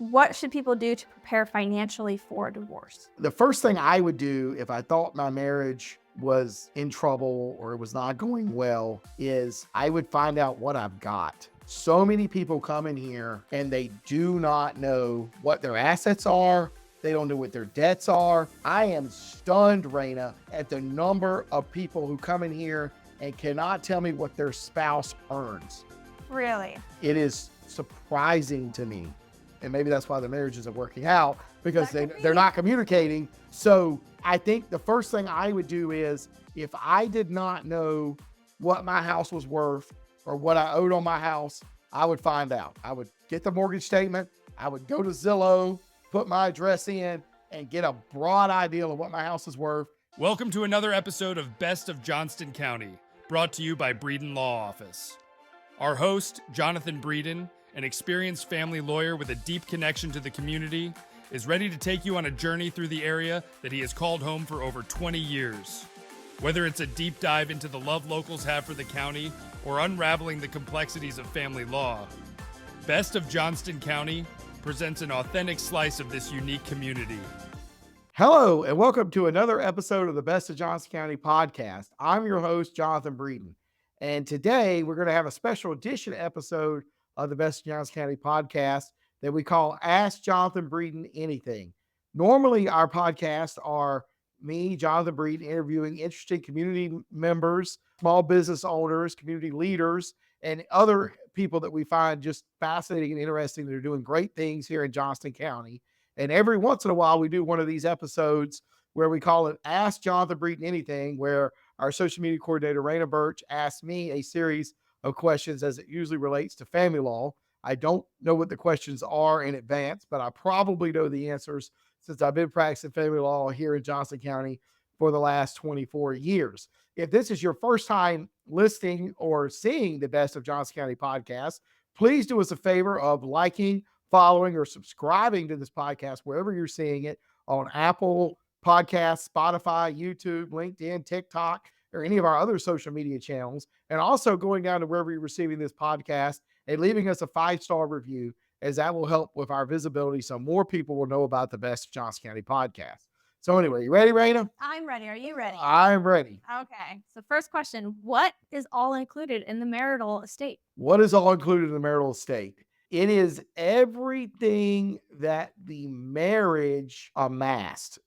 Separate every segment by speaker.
Speaker 1: What should people do to prepare financially for a divorce?
Speaker 2: The first thing I would do if I thought my marriage was in trouble or it was not going well is I would find out what I've got. So many people come in here and they do not know what their assets are. They don't know what their debts are. I am stunned, Raina, at the number of people who come in here and cannot tell me what their spouse earns.
Speaker 1: Really?
Speaker 2: It is surprising to me. And maybe that's why the marriage isn't working out, because they're not communicating. So I think the first thing I would do is, if I did not know what my house was worth or what I owed on my house, I would find out. I would get the mortgage statement. I would go to Zillow, put my address in, and get a broad idea of what my house is worth.
Speaker 3: Welcome to another episode of Best of Johnston County, brought to you by Breeden Law Office. Our host, Jonathan Breeden, an experienced family lawyer with a deep connection to the community, is ready to take you on a journey through the area that he has called home for over 20 years. Whether it's a deep dive into the love locals have for the county or unraveling the complexities of family law, Best of Johnston County presents an authentic slice of this unique community.
Speaker 2: Hello, and welcome to another episode of the Best of Johnston County podcast. I'm your host, Jonathan Breeden, and today we're going to have a special edition episode of the Best of Johnston County podcast that we call Ask Jonathan Breeden Anything. Normally, our podcasts are me, Jonathan Breeden, interviewing interesting community members, small business owners, community leaders, and other people that we find just fascinating and interesting that are doing great things here in Johnston County. And every once in a while, we do one of these episodes where we call it Ask Jonathan Breeden Anything, where our social media coordinator, Raina Birch, asks me a series of questions as it usually relates to family law. I don't know what the questions are in advance, but I probably know the answers since I've been practicing family law here in Johnston County for the last 24 years. If this is your first time listening or seeing the Best of Johnston County podcast, please do us a favor of liking, following, or subscribing to this podcast wherever you're seeing it on Apple Podcasts, Spotify, YouTube, LinkedIn, TikTok, or any of our other social media channels, and also going down to wherever you're receiving this podcast and leaving us a 5-star review, as that will help with our visibility so more people will know about the Best of Johnston County podcast. So anyway, you ready, Raina?
Speaker 1: I'm ready. Are you ready?
Speaker 2: I'm ready.
Speaker 1: Okay. So first question, what is all included in the marital estate?
Speaker 2: What is all included in the marital estate? It is everything that the marriage amassed,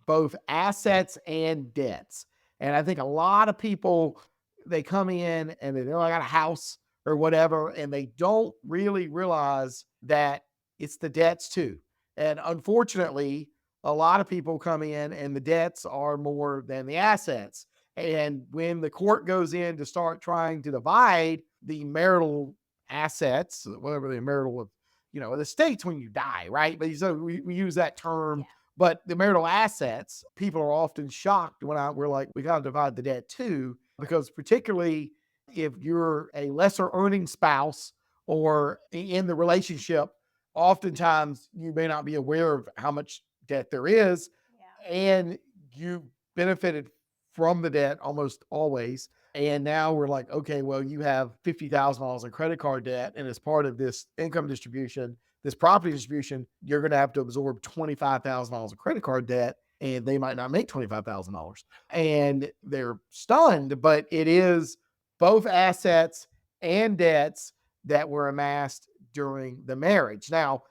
Speaker 2: both assets and debts. And I think a lot of people, they come in and they know I got a house or whatever, and they don't really realize that it's the debts too. And unfortunately, a lot of people come in and the debts are more than the assets. And when the court goes in to start trying to divide the marital assets, whatever the marital, the estate's when you die, right? But so we use that term.
Speaker 1: Yeah.
Speaker 2: But the marital assets, people are often shocked when we're like, we got to divide the debt too, because particularly if you're a lesser earning spouse or in the relationship, oftentimes you may not be aware of how much debt there is, and you benefited from the debt almost always. And now we're like, okay, well, you have $50,000 in credit card debt, and as part of this income distribution, this property distribution, you're going to have to absorb $25,000 of credit card debt, and they might not make $25,000. And they're stunned, but it is both assets and debts that were amassed during the marriage. Now,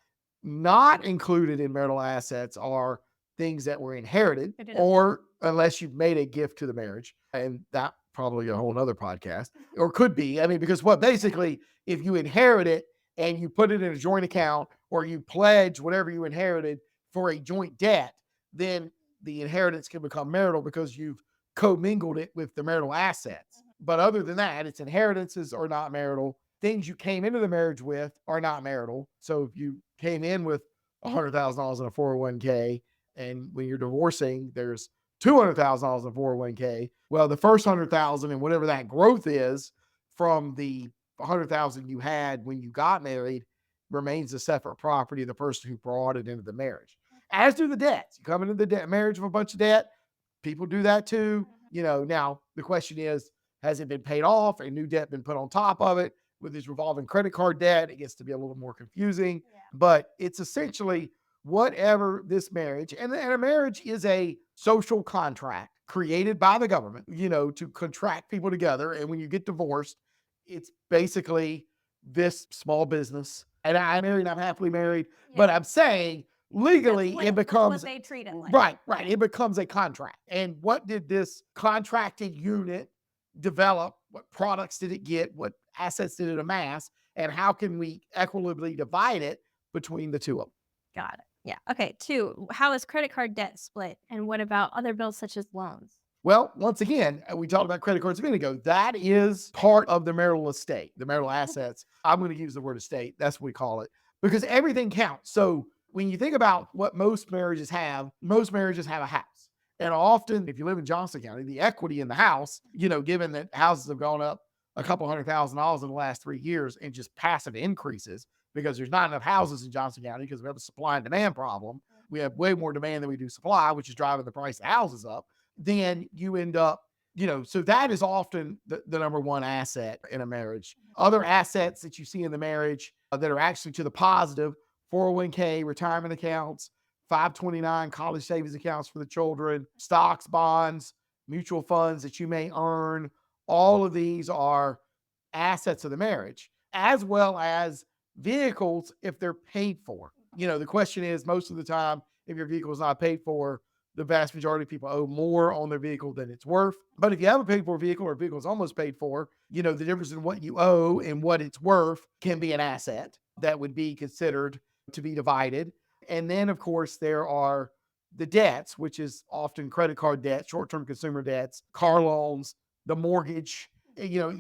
Speaker 2: not included in marital assets are things that were inherited, or unless you've made a gift to the marriage, and that probably a whole nother podcast, or could be. I mean, because basically, if you inherit it, and you put it in a joint account, or you pledge whatever you inherited for a joint debt, then the inheritance can become marital because you've commingled it with the marital assets. But other than that, its inheritances are not marital. Things you came into the marriage with are not marital. So if you came in with $100,000 in a 401k, and when you're divorcing, there's $200,000 in a 401k. Well, the first $100,000 and whatever that growth is from the $100,000 you had when you got married remains a separate property of the person who brought it into the marriage, as do the debts. You come into the marriage with a bunch of debt. People do that too. Now the question is, has it been paid off? A new debt been put on top of it? With this revolving credit card debt, it gets to be a little more confusing. but it's essentially whatever this marriage, and a marriage is a social contract created by the government, to contract people together. And when you get divorced, it's basically this small business. And I'm married, I'm happily married, but I'm saying legally
Speaker 1: That's
Speaker 2: it
Speaker 1: what
Speaker 2: becomes
Speaker 1: they treat it like.
Speaker 2: right. It becomes a contract. And what did this contracted unit develop? What products did it get? What assets did it amass? And how can we equitably divide it between the two of them?
Speaker 1: Got it. Yeah. Okay. 2, how is credit card debt split? And what about other bills such as loans?
Speaker 2: Well, once again, we talked about credit cards a minute ago. That is part of the marital estate, the marital assets. I'm going to use the word estate. That's what we call it, because everything counts. So when you think about what most marriages have a house. And often, if you live in Johnson County, the equity in the house, given that houses have gone up a couple $100,000 in the last 3 years and just passive increases, because there's not enough houses in Johnson County because we have a supply and demand problem. We have way more demand than we do supply, which is driving the price of houses up. Then you end up, so that is often the number one asset in a marriage. Other assets that you see in the marriage that are actually to the positive: 401k, retirement accounts, 529 college savings accounts for the children, stocks, bonds, mutual funds that you may earn. All of these are assets of the marriage, as well as vehicles if they're paid for. The question is, most of the time, if your vehicle is not paid for, the vast majority of people owe more on their vehicle than it's worth. But if you have a paid for vehicle, or a vehicle is almost paid for, the difference in what you owe and what it's worth can be an asset that would be considered to be divided. And then, of course, there are the debts, which is often credit card debt, short-term consumer debts, car loans, the mortgage.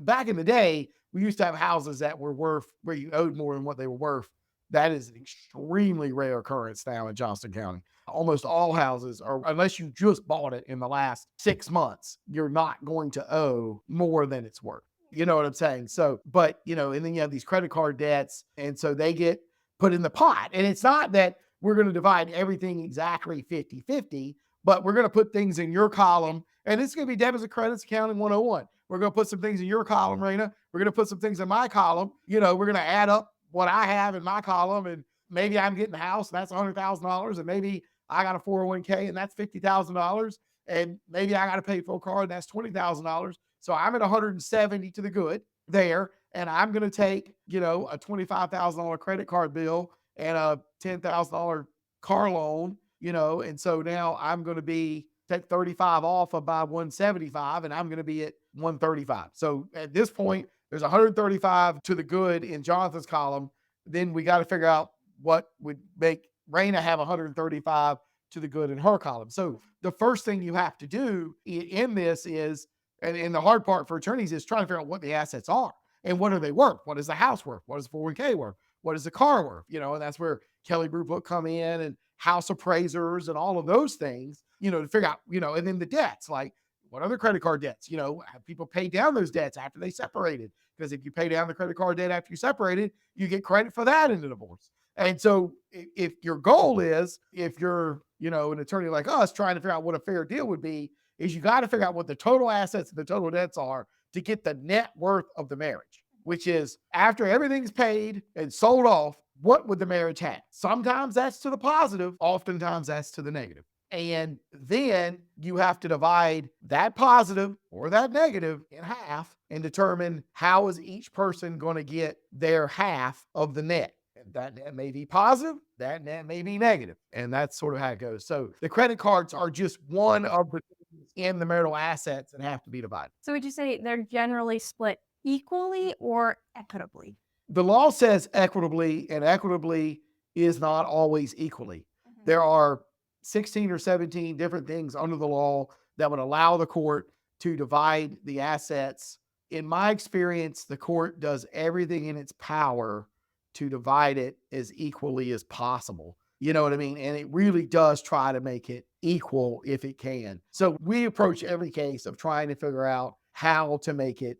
Speaker 2: Back in the day, we used to have houses that were worth, where you owed more than what they were worth. That is an extremely rare occurrence now in Johnston County. Almost all houses are, unless you just bought it in the last 6 months, you're not going to owe more than it's worth. You know what I'm saying? So, but, and then you have these credit card debts. And so they get put in the pot. And it's not that we're going to divide everything exactly 50-50, but we're going to put things in your column. And it's going to be debits and credits accounting 101. We're going to put some things in your column, Raina. We're going to put some things in my column. We're going to add up what I have in my column. And maybe I'm getting a house, and that's $100,000. And maybe I got a 401k, and that's $50,000. And maybe I got to pay for a car, and that's $20,000. So I'm at 170 to the good there. And I'm going to take, a $25,000 credit card bill and a $10,000 car loan, and so now I'm going to take 35 off of my 175, and I'm going to be at 135. So at this point, there's 135 to the good in Jonathan's column. Then we got to figure out what would make Raina have 135 to the good in her column. So the first thing you have to do in this is, and the hard part for attorneys is trying to figure out what the assets are and what are they worth. What is the house worth? What is the 401k worth? What is the car worth? And that's where Kelly Blue Book come in, and house appraisers and all of those things, to figure out, and then the debts, like what are the credit card debts? Have people pay down those debts after they separated? Because if you pay down the credit card debt after you separated, you get credit for that in the divorce. And so if your goal is, if you're, an attorney like us trying to figure out what a fair deal would be, is you got to figure out what the total assets and the total debts are to get the net worth of the marriage, which is after everything's paid and sold off, what would the marriage have? Sometimes that's to the positive, oftentimes that's to the negative. And then you have to divide that positive or that negative in half and determine how is each person going to get their half of the net. And that net may be positive, that net may be negative. And that's sort of how it goes. So the credit cards are just one of the things in the marital assets that have to be divided.
Speaker 1: So would you say they're generally split equally or equitably?
Speaker 2: The law says equitably, and equitably is not always equally. There are 16 or 17 different things under the law that would allow the court to divide the assets. In my experience, the court does everything in its power to divide it as equally as possible. You know what I mean? And it really does try to make it equal if it can. So we approach every case of trying to figure out how to make it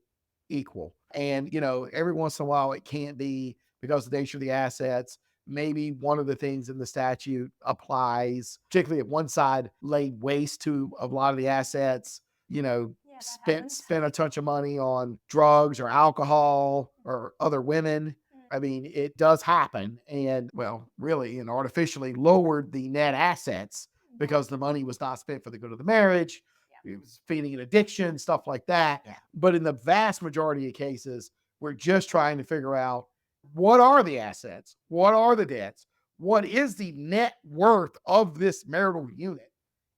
Speaker 2: equal. And, every once in a while it can't be because of the nature of the assets. Maybe one of the things in the statute applies, particularly if one side laid waste to a lot of the assets, spent a ton of money on drugs or alcohol or other women. I mean, it does happen. And well, really, and artificially lowered the net assets
Speaker 1: Mhm.
Speaker 2: because the money was not spent for the good of the marriage. It was feeding an addiction, stuff like that.
Speaker 1: Yeah.
Speaker 2: But in the vast majority of cases, we're just trying to figure out what are the assets? What are the debts? What is the net worth of this marital unit?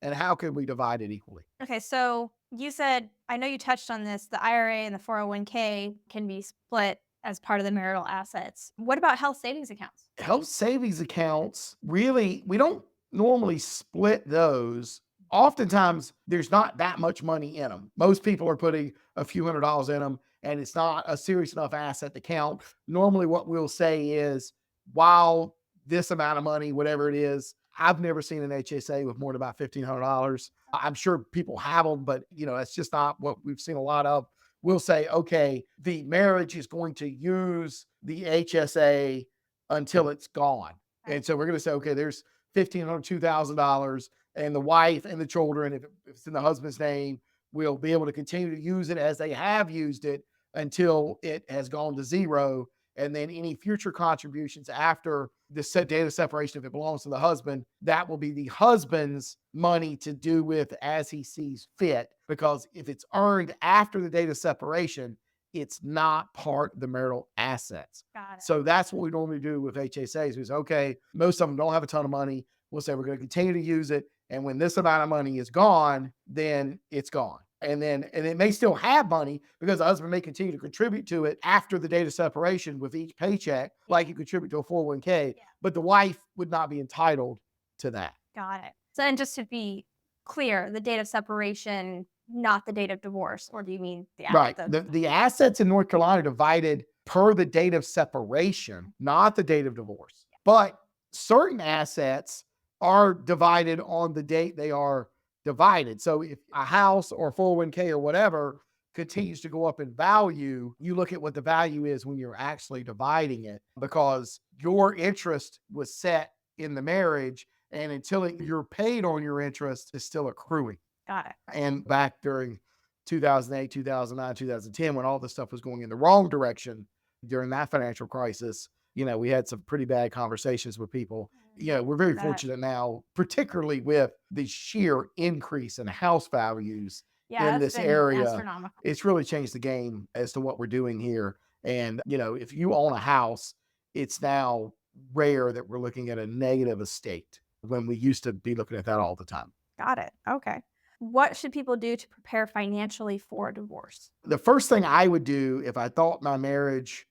Speaker 2: And how can we divide it equally?
Speaker 1: Okay, so you said, I know you touched on this, the IRA and the 401k can be split as part of the marital assets. What about health savings accounts?
Speaker 2: Health savings accounts, really, we don't normally split those. Oftentimes, there's not that much money in them. Most people are putting a few $100s in them, and it's not a serious enough asset to count. Normally, what we'll say is, while this amount of money, whatever it is, I've never seen an HSA with more than about $1,500. I'm sure people have them, but that's just not what we've seen a lot of. We'll say, okay, the marriage is going to use the HSA until it's gone.
Speaker 1: Okay.
Speaker 2: And so we're going to say, okay, there's $1,500, $2,000, and the wife and the children, if it's in the husband's name, will be able to continue to use it as they have used it until it has gone to zero. And then any future contributions after the set date of separation, if it belongs to the husband, that will be the husband's money to do with as he sees fit. Because if it's earned after the date of separation, it's not part of the marital assets.
Speaker 1: Got it.
Speaker 2: So that's what we normally do with HSAs. We say, okay, most of them don't have a ton of money. We'll say we're going to continue to use it. And when this amount of money is gone, then it's gone. And it may still have money because the husband may continue to contribute to it after the date of separation with each paycheck, like you contribute to a 401k,
Speaker 1: Yeah.
Speaker 2: but the wife would not be entitled to that.
Speaker 1: Got it. So, and just to be clear, the date of separation, not the date of divorce, or do you mean
Speaker 2: Right. The assets in North Carolina are divided per the date of separation, not the date of divorce. But certain assets are divided on the date they are divided. So if a house or 401k or whatever continues to go up in value, you look at what the value is when you're actually dividing it because your interest was set in the marriage. And until you're paid on your interest, is still accruing.
Speaker 1: Got it.
Speaker 2: And back during 2008, 2009, 2010, when all this stuff was going in the wrong direction during that financial crisis, we had some pretty bad conversations with people. We're very fortunate now, particularly with the sheer increase in house values
Speaker 1: Yeah,
Speaker 2: in
Speaker 1: that's
Speaker 2: this
Speaker 1: been
Speaker 2: area.
Speaker 1: astronomical.
Speaker 2: It's really changed the game as to what we're doing here. And, if you own a house, it's now rare that we're looking at a negative estate when we used to be looking at that all the time.
Speaker 1: Got it. Okay. What should people do to prepare financially for divorce?
Speaker 2: The first thing I would do if I thought my marriage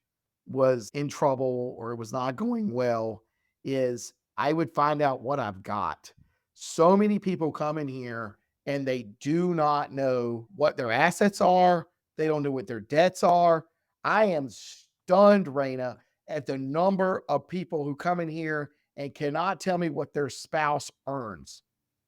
Speaker 2: was in trouble or it was not going well is I would find out what I've got. So many people come in here and they do not know what their assets are. They don't know what their debts are. I am stunned, Raina, at the number of people who come in here and cannot tell me what their spouse earns.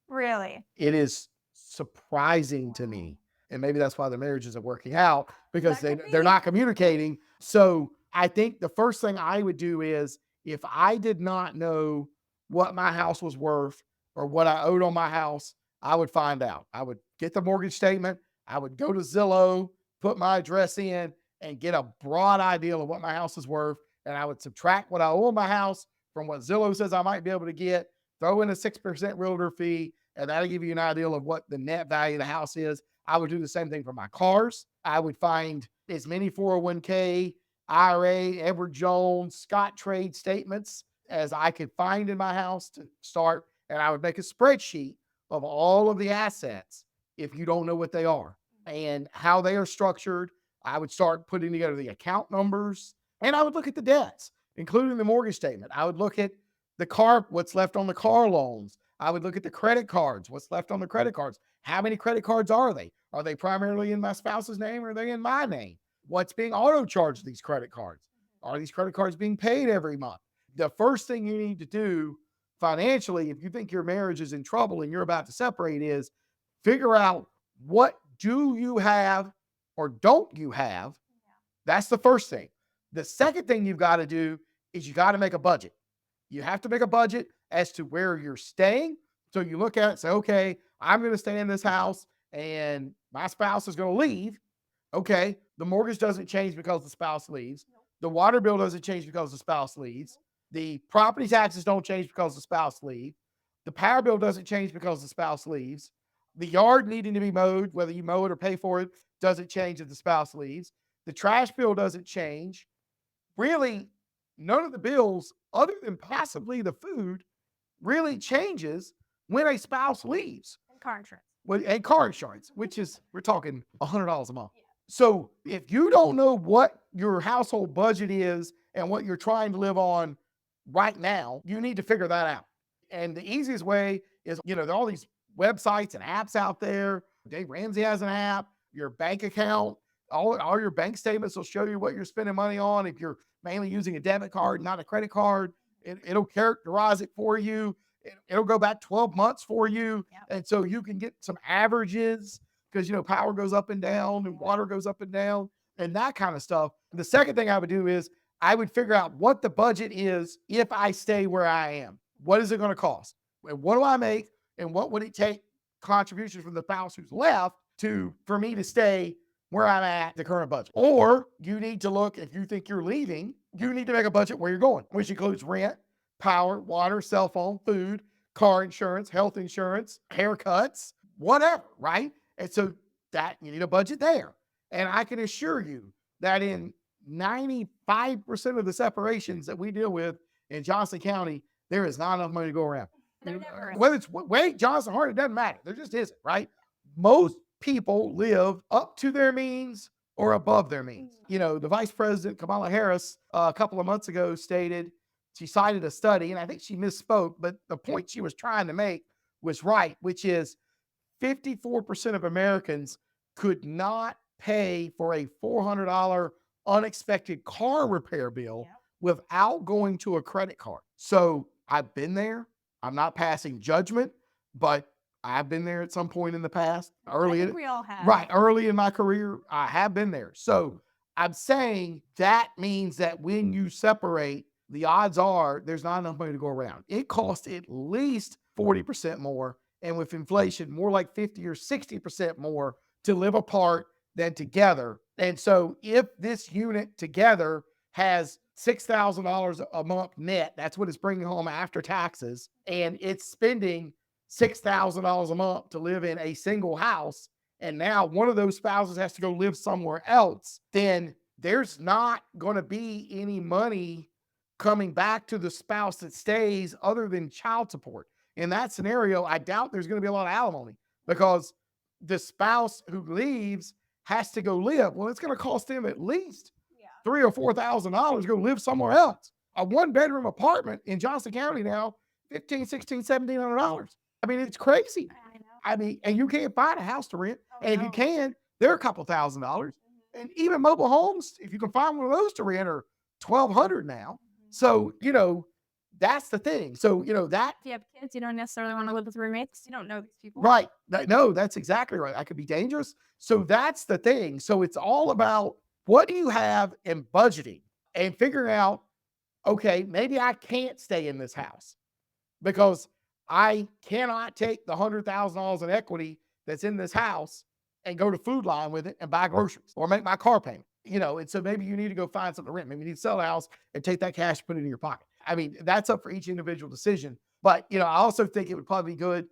Speaker 1: Really?
Speaker 2: It is surprising to me. And maybe that's why the marriage isn't working out because
Speaker 1: That could
Speaker 2: they're
Speaker 1: be.
Speaker 2: not communicating. So I think the first thing I would do is if I did not know what my house was worth or what I owed on my house, I would find out. I would get the mortgage statement. I would go to Zillow, put my address in, and get a broad idea of what my house is worth. And I would subtract what I owe on my house from what Zillow says I might be able to get, throw in a 6% realtor fee, and that'll give you an idea of what the net value of the house is. I would do the same thing for my cars. I would find as many 401k, IRA, Edward Jones, Scott trade statements as I could find in my house to start. And I would make a spreadsheet of all of the assets if you don't know what they are and how they are structured. I would start putting together the account numbers and I would look at the debts, including the mortgage statement. I would look at the car, what's left on the car loans. I would look at the credit cards, what's left on the credit cards. How many credit cards are they? Are they primarily in my spouse's name or are they in my name? What's being auto charged these credit cards? Are these credit cards being paid every month? The first thing you need to do financially, if you think your marriage is in trouble and you're about to separate, is figure out what do you have or don't you have. That's the first thing. The second thing you've got to do is you got to make a budget. You have to make a budget as to where you're staying. So you look at it and say, okay, I'm going to stay in this house and my spouse is going to leave. Okay, the mortgage doesn't change because the spouse leaves. The water bill doesn't change because the spouse leaves. The property taxes don't change because the spouse leaves. The power bill doesn't change because the spouse leaves. The yard needing to be mowed, whether you mow it or pay for it, doesn't change if the spouse leaves. The trash bill doesn't change. Really, none of the bills, other than possibly the food, really changes when a spouse leaves.
Speaker 1: And car insurance.
Speaker 2: And car insurance, which is, we're talking $100 a month. So if you don't know what your household budget is and what you're trying to live on right now, you need to figure that out. And the easiest way is, there are all these websites and apps out there. Dave Ramsey has an app, your bank account, all your bank statements will show you what you're spending money on. If you're mainly using a debit card, not a credit card, it'll characterize it for you. It'll go back 12 months for you.
Speaker 1: Yep.
Speaker 2: And so you can get some averages because, power goes up and down and water goes up and down and that kind of stuff. The second thing I would do is I would figure out what the budget is if I stay where I am. What is it going to cost? And what do I make? And what would it take contributions from the spouse who's left for me to stay where I'm at the current budget? Or you need to look, if you think you're leaving, you need to make a budget where you're going, which includes rent, power, water, cell phone, food, car insurance, health insurance, haircuts, whatever, right? And so that you need a budget there. And I can assure you that in 95% of the separations that we deal with in Johnson County, there is not enough money to go around. Whether it's Wade, Johnson, Hart, it doesn't matter. There just isn't, right? Most people live up to their means or above their means. The Vice President, Kamala Harris, a couple of months ago stated, she cited a study, and I think she misspoke, but the point she was trying to make was right, which is 54% of Americans could not pay for a $400 unexpected car repair bill without going to a credit card. So I've been there. I'm not passing judgment, but I've been there at some point in the past.
Speaker 1: We all have.
Speaker 2: Right. Early in my career, I have been there. So I'm saying that means that when you separate, the odds are there's not enough money to go around. It costs at least 40% more. And with inflation, more like 50 or 60% more to live apart than together. And so if this unit together has $6,000 a month net, that's what it's bringing home after taxes, and it's spending $6,000 a month to live in a single house, and now one of those spouses has to go live somewhere else, then there's not going to be any money coming back to the spouse that stays other than child support. In that scenario, I doubt there's going to be a lot of alimony because the spouse who leaves has to go live. Well, it's going to cost them at least $3,000 or $4,000 to go live somewhere else. A one-bedroom apartment in Johnson County now, $1,500, $1,600, $1,700. I mean, it's crazy.
Speaker 1: I know.
Speaker 2: And you can't find a house to rent.
Speaker 1: Oh,
Speaker 2: and if you can, they're a couple $1,000s. And even mobile homes, if you can find one of those to rent, are $1,200 now. So, that's the thing. So, that.
Speaker 1: If you have kids, you don't necessarily want to live with roommates. You don't know these people.
Speaker 2: Right. No, that's exactly right. That could be dangerous. So that's the thing. So it's all about what do you have in budgeting and figuring out, okay, maybe I can't stay in this house because I cannot take the $100,000 in equity that's in this house and go to Food Line with it and buy groceries or make my car payment. And so maybe you need to go find something to rent. Maybe you need to sell the house and take that cash, put it in your pocket. I mean, that's up for each individual decision. But, I also think it would probably be good.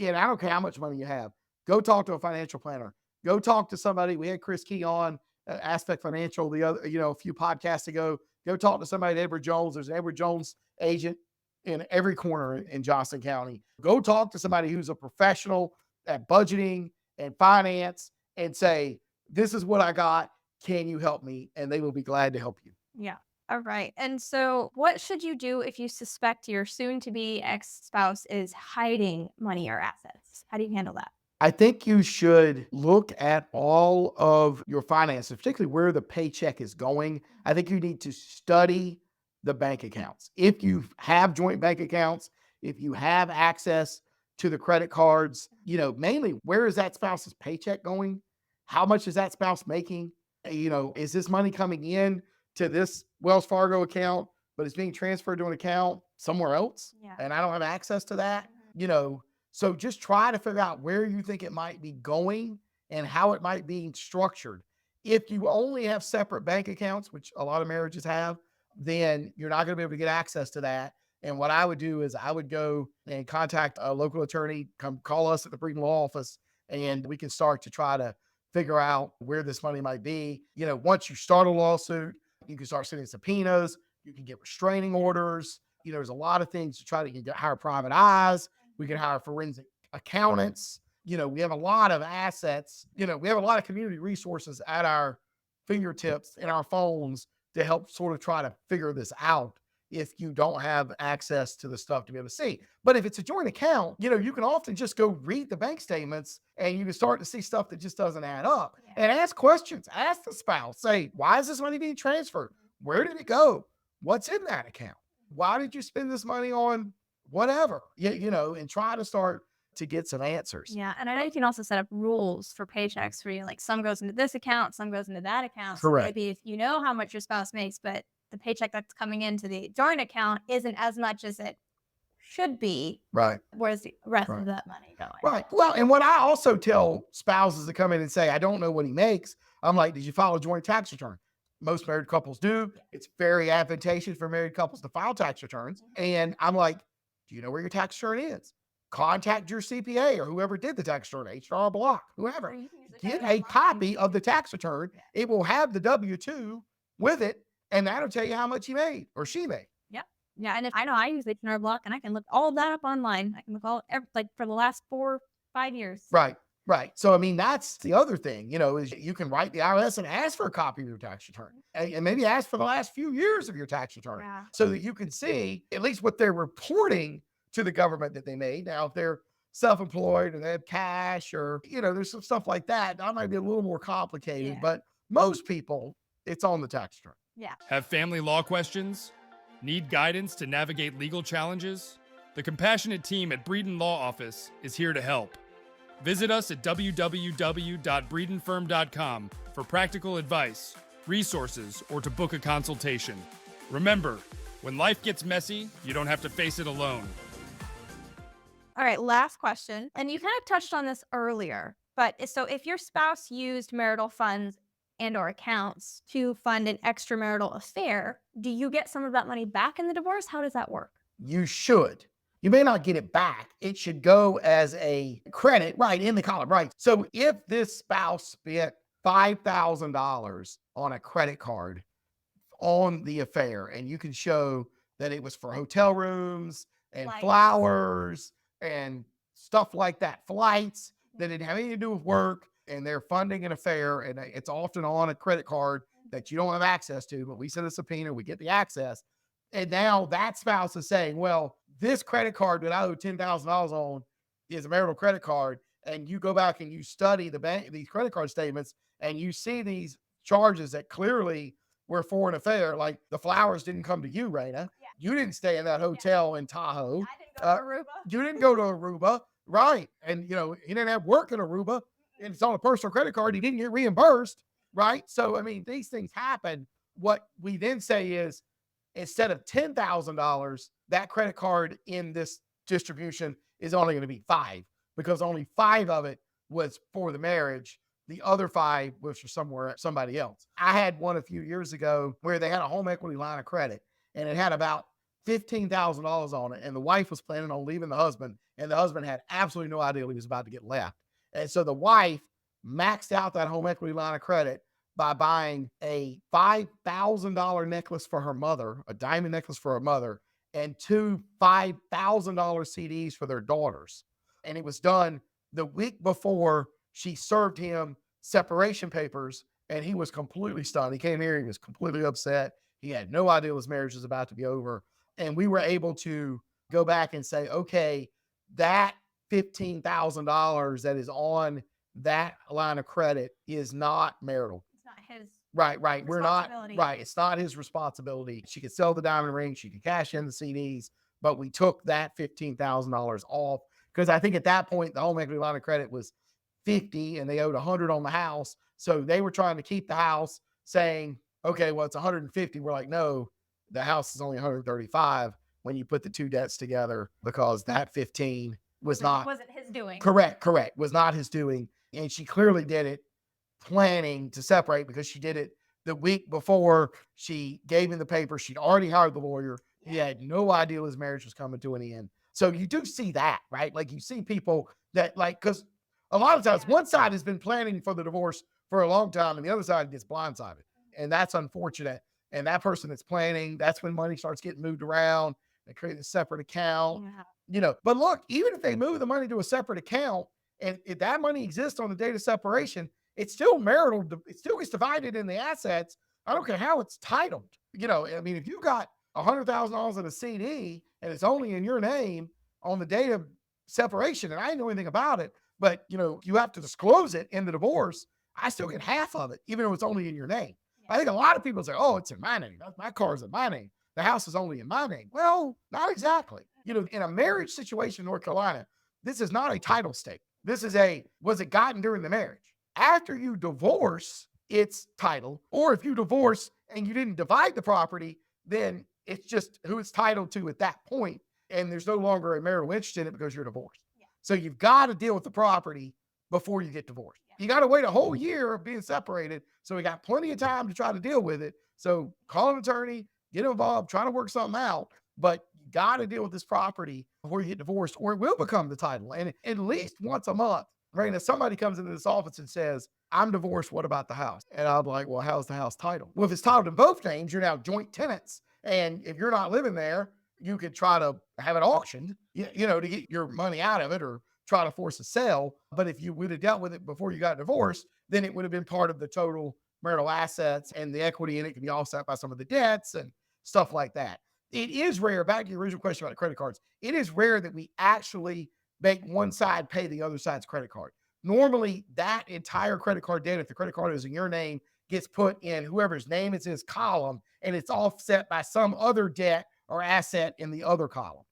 Speaker 2: And I don't care how much money you have. Go talk to a financial planner. Go talk to somebody. We had Chris Key on Aspect Financial a few podcasts ago. Go talk to somebody at Edward Jones. There's an Edward Jones agent in every corner in Johnson County. Go talk to somebody who's a professional at budgeting and finance and say, this is what I got. Can you help me? And they will be glad to help you.
Speaker 1: Yeah. All right. And so what should you do if you suspect your soon-to-be ex-spouse is hiding money or assets? How do you handle that?
Speaker 2: I think you should look at all of your finances, particularly where the paycheck is going. I think you need to study the bank accounts. If you have joint bank accounts, if you have access to the credit cards, mainly where is that spouse's paycheck going? How much is that spouse making? Is this money coming in to this Wells Fargo account, but it's being transferred to an account somewhere else?
Speaker 1: Yeah.
Speaker 2: And I don't have access to that, So just try to figure out where you think it might be going and how it might be structured. If you only have separate bank accounts, which a lot of marriages have, then you're not going to be able to get access to that. And what I would do is I would go and contact a local attorney, come call us at the Breeden Law Office, and we can start to try to figure out where this money might be. Once you start a lawsuit, you can start sending subpoenas, you can get restraining orders. There's a lot of things to try to hire private eyes. We can hire forensic accountants. We have a lot of assets. We have a lot of community resources at our fingertips in our phones to help sort of try to figure this out if you don't have access to the stuff to be able to see. But if it's a joint account, you can often just go read the bank statements and you can start to see stuff that just doesn't add up.
Speaker 1: Yeah.
Speaker 2: And ask questions. Ask the spouse. Say, why is this money being transferred? Where did it go? What's in that account? Why did you spend this money on whatever? And try to start to get some answers.
Speaker 1: Yeah. And I know you can also set up rules for paychecks for you, like some goes into this account, some goes into that account. So
Speaker 2: Correct.
Speaker 1: maybe if you know how much your spouse makes, but the paycheck that's coming into the joint account isn't as much as it should be,
Speaker 2: Right.
Speaker 1: where's the rest
Speaker 2: Right.
Speaker 1: of that money going?
Speaker 2: Right. Well, and what I also tell spouses that come in and say, I don't know what he makes, I'm like, did you file a joint tax return? Most married couples do. It's very advantageous for married couples to file tax returns. And I'm like, do you know where your tax return is? Contact your CPA or whoever did the tax return, HR Block,
Speaker 1: Or
Speaker 2: whoever.
Speaker 1: you can use the
Speaker 2: Get
Speaker 1: tax
Speaker 2: a
Speaker 1: block.
Speaker 2: copy of the tax return.
Speaker 1: Yeah.
Speaker 2: It will have the W-2 with it, and that'll tell you how much he made or she made.
Speaker 1: Yeah, and if I know I use H&R Block, and I can look all that up online. I can look like for the last 4-5 years.
Speaker 2: Right. Right. So, I mean, that's the other thing, is you can write the IRS and ask for a copy of your tax return and maybe ask for the last few years of your tax return
Speaker 1: Yeah.
Speaker 2: so that you can see at least what they're reporting to the government that they made. Now, if they're self-employed and they have cash or, there's some stuff like that, that might be a little more complicated,
Speaker 1: Yeah.
Speaker 2: but most people, it's on the tax return.
Speaker 1: Yeah.
Speaker 3: Have family law questions? Need guidance to navigate legal challenges? The compassionate team at Breeden Law Office is here to help. Visit us at www.breedenfirm.com for practical advice, resources, or to book a consultation. Remember, when life gets messy, you don't have to face it alone.
Speaker 1: All right, last question. And you kind of touched on this earlier, but so if your spouse used marital funds and or accounts to fund an extramarital affair, do you get some of that money back in the divorce? How does that work?
Speaker 2: You should. You may not get it back. It should go as a credit, right, in the column, right? So if this spouse spent $5,000 on a credit card on the affair, and you can show that it was for hotel rooms and
Speaker 1: Flights.
Speaker 2: flowers and stuff like that, flights that didn't have anything to do with work, and they're funding an affair, and it's often on a credit card that you don't have access to, but we send a subpoena, we get the access. And now that spouse is saying, well, this credit card that I owe $10,000 on is a marital credit card. And you go back and you study these credit card statements and you see these charges that clearly were for an affair. Like the flowers didn't come to you, Raina.
Speaker 1: Yeah.
Speaker 2: You didn't stay in that hotel in Tahoe.
Speaker 1: I didn't go to Aruba.
Speaker 2: You didn't go to Aruba. Right. And, he didn't have work in Aruba and it's on a personal credit card. He didn't get reimbursed. Right. So, I mean, these things happen. What we then say is, instead of $10,000, that credit card in this distribution is only going to be $5,000 because only $5,000 of it was for the marriage. The other $5,000 was for somebody else. I had one a few years ago where they had a home equity line of credit and it had about $15,000 on it. And the wife was planning on leaving the husband and the husband had absolutely no idea he was about to get left. And so the wife maxed out that home equity line of credit by buying a $5,000 necklace for her mother, a diamond necklace for her mother, and 2 $5,000 CDs for their daughters. And it was done the week before she served him separation papers, and he was completely stunned. He came here, he was completely upset. He had no idea his marriage was about to be over. And we were able to go back and say, okay, that $15,000 that is on that line of credit is not marital.
Speaker 1: Not his.
Speaker 2: Right. We're not,
Speaker 1: responsibility.
Speaker 2: right. It's not his responsibility. She could sell the diamond ring. She could cash in the CDs, but we took that $15,000 off because I think at that point, the home equity line of credit was 50 and they owed 100 on the house. So they were trying to keep the house saying, okay, well, it's 150. We're like, no, the house is only 135 when you put the two debts together because that 15 wasn't
Speaker 1: his doing.
Speaker 2: Correct. Was not his doing. And she clearly did it planning to separate because she did it the week before she gave him the paper. She'd already hired the lawyer. He had no idea his marriage was coming to an end. So you do see that, right? Like you see people that like, because a lot of times one side has been planning for the divorce for a long time and the other side gets blindsided. And that's unfortunate. And that person that's planning, that's when money starts getting moved around. They create a separate account, but look, even if they move the money to a separate account and if that money exists on the date of separation, it's still marital. It still gets divided in the assets. I don't care how it's titled. I mean, if you got $100,000 in a CD and it's only in your name on the date of separation, and I didn't know anything about it, but you have to disclose it in the divorce, I still get half of it, even though it's only in your name. I think a lot of people say, oh, it's in my name. My car's in my name. The house is only in my name. Well, not exactly. In a marriage situation in North Carolina, this is not a title state. This is was it gotten during the marriage? After you divorce, it's title. Or if you divorce and you didn't divide the property, then it's just who it's titled to at that point, and there's no longer a marital interest in it because you're divorced. So you've got to deal with the property before you get divorced. You got to wait a whole year of being separated. So we got plenty of time to try to deal with it. So call an attorney, get involved, try to work something out, but you got to deal with this property before you get divorced or it will become the title. And at least once a month, right? If somebody comes into this office and says, I'm divorced, what about the house? And I'm like, well, how's the house titled? Well, if it's titled in both names, you're now joint tenants. And if you're not living there, you could try to have it auctioned, to get your money out of it or try to force a sale. But if you would have dealt with it before you got divorced, then it would have been part of the total marital assets and the equity in it can be offset by some of the debts and stuff like that. It is rare, back to your original question about the credit cards, it is rare that we actually make one side pay the other side's credit card. Normally, that entire credit card debt, if the credit card is in your name, gets put in whoever's name is in his column, and it's offset by some other debt or asset in the other column.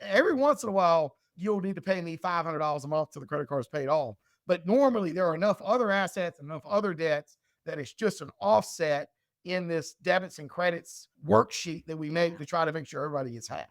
Speaker 2: Every once in a while, you'll need to pay me $500 a month till the credit card is paid off. But normally, there are enough other assets, enough other debts that it's just an offset in this debits and credits worksheet that we make to try to make sure everybody gets half.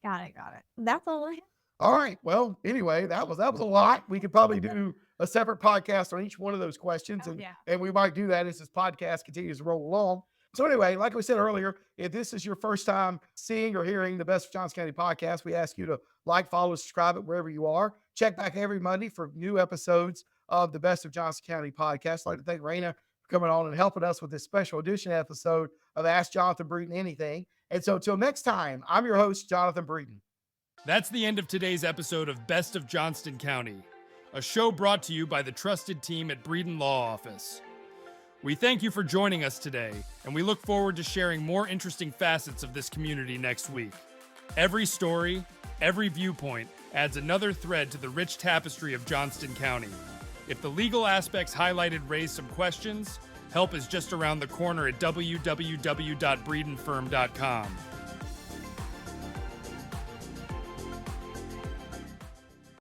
Speaker 1: Got it. That's all I have.
Speaker 2: All right. Well, anyway, that was a lot. We could probably do a separate podcast on each one of those questions. And we might do that as this podcast continues to roll along. So anyway, like we said earlier, if this is your first time seeing or hearing the Best of Johnson County podcast, we ask you to like, follow, subscribe it wherever you are. Check back every Monday for new episodes of the Best of Johnson County podcast. I'd like to thank Raina for coming on and helping us with this special edition episode of Ask Jonathan Breeden Anything. And so until next time, I'm your host, Jonathan Breeden.
Speaker 3: That's the end of today's episode of Best of Johnston County, a show brought to you by the trusted team at Breeden Law Office. We thank you for joining us today, and we look forward to sharing more interesting facets of this community next week. Every story, every viewpoint adds another thread to the rich tapestry of Johnston County. If the legal aspects highlighted raise some questions, help is just around the corner at www.breedenfirm.com.